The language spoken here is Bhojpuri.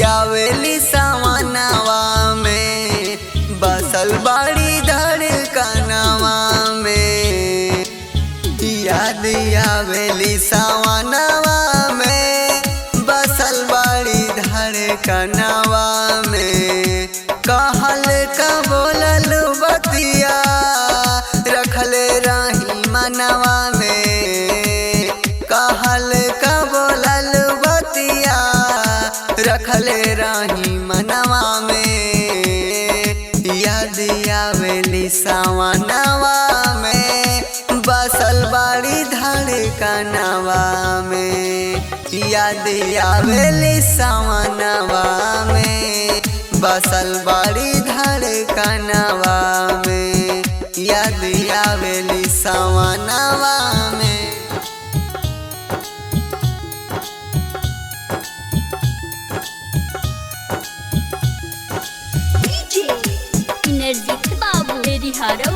आवेली सावनवा में, बसल बाड़ी धड़कनवा में। याद आवेली सावनवा में, बसल बाड़ी धड़कनवा में। कहल का बोलल बतिया रखले रही मनवा में। कहल का बोलल बतिया रखले रही मनवा में। याद आवेली सावनवा में, बसल बाड़ी धड़कनवा में। याद आवेली सावनवा में, बसल बाड़ी धड़कनवा में। याद आवेली सावनवा में। एनर्जी बाबू मेरी हारो